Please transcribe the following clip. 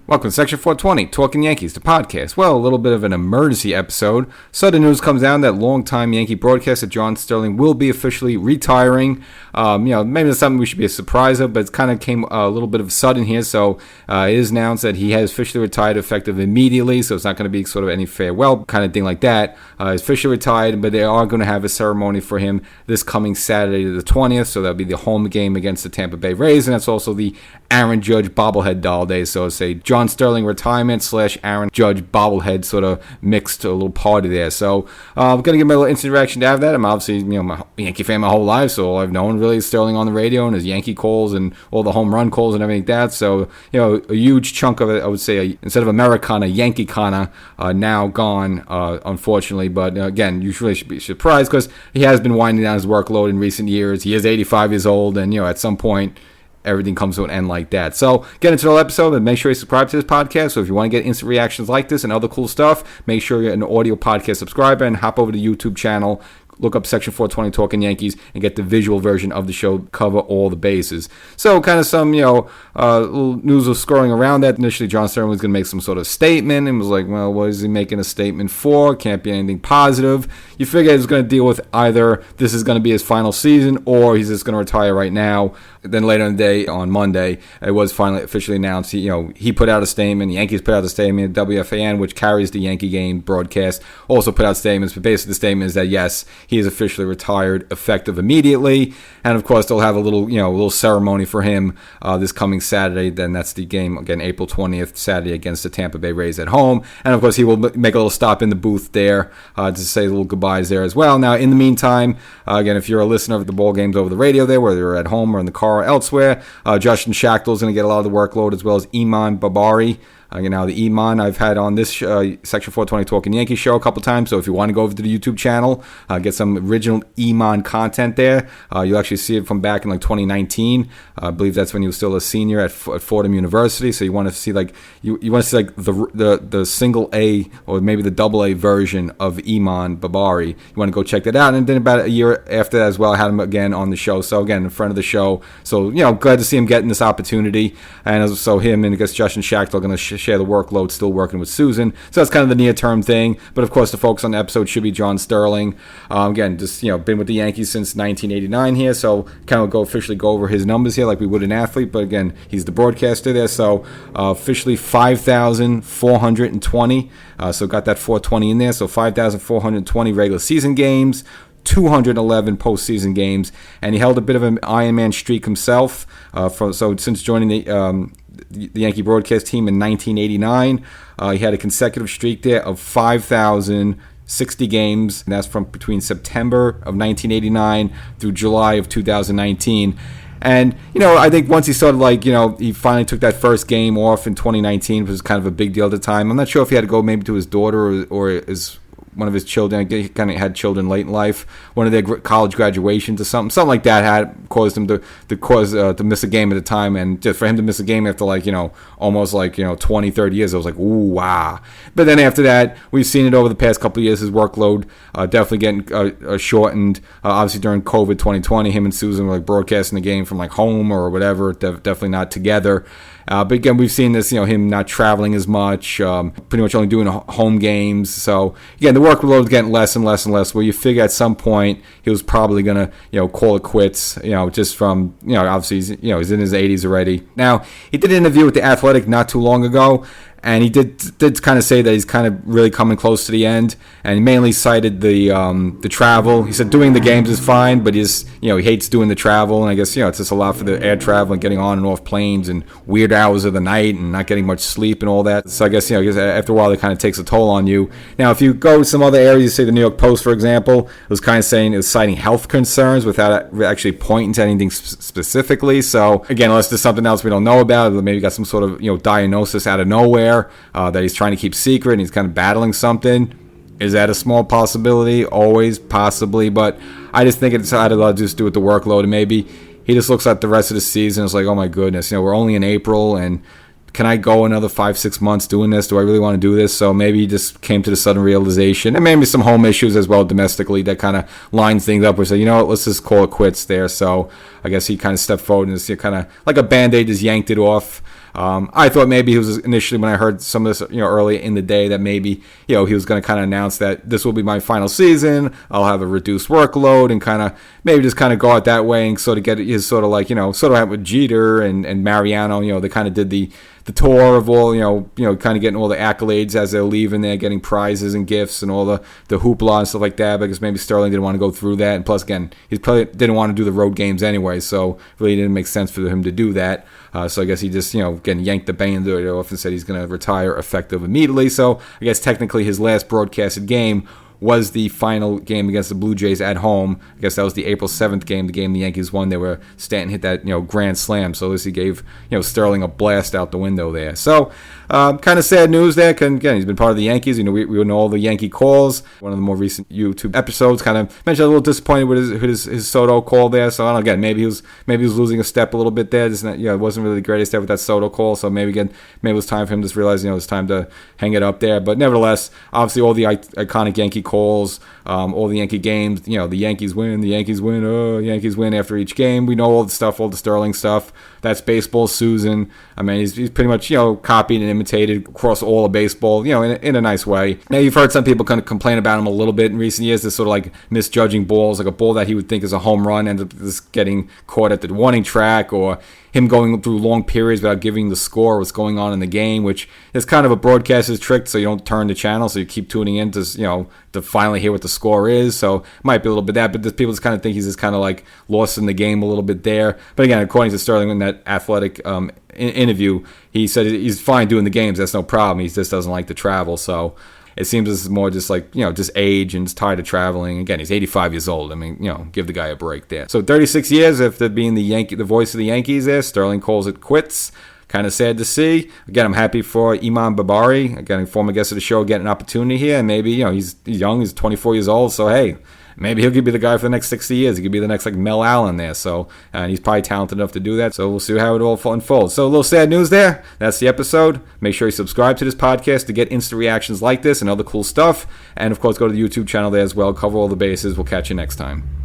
Welcome to Section 420, Talkin Yankees, the podcast. Well, a little bit of an emergency episode. Sudden news comes down that longtime Yankee broadcaster John Sterling will be officially retiring. Maybe that's something we should be surprised of, but it kind of came a little bit of sudden here. So it is announced that he has officially retired effective immediately. So it's not going to be sort of any farewell kind of thing like that. He's officially retired, but they are going to have a ceremony for him this coming Saturday the 20th. So that'll be the home game against the Tampa Bay Rays, and that's also the Aaron Judge bobblehead doll day. So it's a John Sterling retirement / Aaron Judge bobblehead sort of mixed a little party there. So I'm going to give my little instant reaction to have that. I'm obviously, I'm a Yankee fan my whole life, so all I've known really is Sterling on the radio and his Yankee calls and all the home run calls and everything like that. So, a huge chunk of it, I would say, instead of Americana, Yankee-kana, now gone, unfortunately. But again, you really should be surprised because he has been winding down his workload in recent years. He is 85 years old, and, at some point, everything comes to an end like that. So get into the episode and make sure you subscribe to this podcast. So if you want to get instant reactions like this and other cool stuff, make sure you're an audio podcast subscriber and hop over to the YouTube channel. Look up Section 420 Talkin Yankees and get the visual version of the show, cover all the bases. So kind of some, little news was scrolling around that. Initially, John Sterling was going to make some sort of statement and was like, well, what is he making a statement for? Can't be anything positive. You figure he's going to deal with either this is going to be his final season or he's just going to retire right now. Then later in the day, on Monday, it was finally officially announced. He put out a statement. The Yankees put out a statement. WFAN, which carries the Yankee game broadcast, also put out statements. But basically, the statement is that yes, he is officially retired, effective immediately. And of course, they'll have a little ceremony for him this coming Saturday. Then that's the game again, April 20th, Saturday against the Tampa Bay Rays at home. And of course, he will make a little stop in the booth there to say little goodbyes there as well. Now, in the meantime, again, if you're a listener of the ball games over the radio there, whether you're at home or in the car or elsewhere, Justin Schachtel is going to get a lot of the workload, as well as Iman Barbari. Now, the Iman I've had on this Section 420 Talkin Yankees show a couple times, so if you want to go over to the YouTube channel, get some original Iman content there. You'll actually see it from back in 2019. I believe that's when he was still a senior at Fordham University, so you want to see you want to see the single A or maybe the double A version of Iman Barbari. You want to go check that out. And then about a year after that as well, I had him again on the show. So again, in front of the show. So, glad to see him getting this opportunity. And so him and I guess Justin Schachtel are going to share the workload, still working with Susan. So that's kind of the near-term thing. But, of course, the focus on the episode should be John Sterling. Again, just, been with the Yankees since 1989 here. So kind of officially go over his numbers here like we would an athlete. But, again, he's the broadcaster there. So officially 5,420. So got that 420 in there. So 5,420 regular season games. 211 postseason games, and he held a bit of an Iron Man streak himself. Since joining the Yankee broadcast team in 1989, he had a consecutive streak there of 5,060 games, and that's from between September of 1989 through July of 2019. And, I think once he started, he finally took that first game off in 2019, which was kind of a big deal at the time. I'm not sure if he had to go maybe to his daughter or one of his children. He kind of had children late in life. One of their college graduations or something like that had caused him to miss a game at a time. And just for him to miss a game after almost 20, 30 years, I was like, ooh, wow. But then after that, we've seen it over the past couple of years. His workload definitely getting shortened. Obviously during COVID 2020, him and Susan were broadcasting the game from home or whatever. Definitely not together. But again, we've seen this, him not traveling as much, pretty much only doing home games. So again, the workload is getting less and less and less, where you figure at some point he was probably going to, call it quits, just from, obviously, he's in his 80s already. Now, he did an interview with The Athletic not too long ago, and he did kind of say that he's kind of really coming close to the end, and he mainly cited the travel. He said doing the games is fine, but he hates doing the travel, and I guess it's just a lot for the air travel and getting on and off planes and weird hours of the night and not getting much sleep and all that. So I guess after a while it kind of takes a toll on you. Now, if you go to some other areas, say the New York Post, for example, it was kind of saying it was citing health concerns without actually pointing to anything specifically. So again, unless there's something else we don't know about, maybe got some sort of diagnosis out of nowhere. That he's trying to keep secret and he's kind of battling something. Is that a small possibility? Always, possibly, but I just think it's had a lot to do with the workload, and maybe he just looks at the rest of the season and it's like, oh my goodness, we're only in April and can I go another 5-6 months doing this? Do I really want to do this? So maybe he just came to the sudden realization, and maybe some home issues as well domestically that kind of lines things up where say, you know what, let's just call it quits there. So I guess he kind of stepped forward and just kind of like a Band-Aid, just yanked it off. I thought maybe he was initially, when I heard some of this, early in the day, that maybe, he was going to kind of announce that this will be my final season. I'll have a reduced workload and kind of maybe just kind of go out that way and sort of get his sort of like, sort of have with Jeter and Mariano, they kind of did the tour of all, kind of getting all the accolades as they're leaving there, getting prizes and gifts and all the hoopla and stuff like that, because maybe Sterling didn't want to go through that. And plus, again, he probably didn't want to do the road games anyway, so really didn't make sense for him to do that. So I guess he just, again, yanked the Band-Aid off and said he's going to retire effective immediately. So I guess technically his last broadcasted game was the final game against the Blue Jays at home. I guess that was the April 7th game, the game the Yankees won. They were Stanton hit that grand slam, so at least he gave Sterling a blast out the window there. So kind of sad news there. Again, he's been part of the Yankees. We know all the Yankee calls. One of the more recent YouTube episodes kind of mentioned a little disappointed with his Soto call there. So I don't know, again, maybe he was losing a step a little bit there. Just it wasn't really the greatest there with that Soto call. So maybe it was time for him to just realize it's time to hang it up there. But nevertheless, obviously all the iconic Yankee calls, all the Yankee games, the Yankees win, Yankees win after each game. We know all the stuff, all the Sterling stuff. That's baseball Susan. I mean, he's pretty much, copied and imitated across all of baseball, in a nice way. Now, you've heard some people kind of complain about him a little bit in recent years, this sort of like misjudging balls, like a ball that he would think is a home run ends up just getting caught at the warning track, or him going through long periods without giving the score, what's going on in the game, which is kind of a broadcaster's trick, so you don't turn the channel, so you keep tuning in to finally hear what the score is. So it might be a little bit that, but people just kind of think he's just kind of like lost in the game a little bit there. But again, according to Sterling in that Athletic interview, he said he's fine doing the games, that's no problem, he just doesn't like to travel. So it seems this is more just like, just age and just tired of traveling. Again, he's 85 years old. I mean, give the guy a break there. So 36 years after being the voice of the Yankees there, Sterling calls it quits. Kind of sad to see. Again, I'm happy for Imam Babari, again, former guest of the show, getting an opportunity here. And maybe, he's young, he's 24 years old. So, hey, maybe he could be the guy for the next 60 years. He could be the next, like, Mel Allen there. So, and he's probably talented enough to do that. So, we'll see how it all unfolds. So, a little sad news there. That's the episode. Make sure you subscribe to this podcast to get instant reactions like this and other cool stuff. And, of course, go to the YouTube channel there as well. Cover all the bases. We'll catch you next time.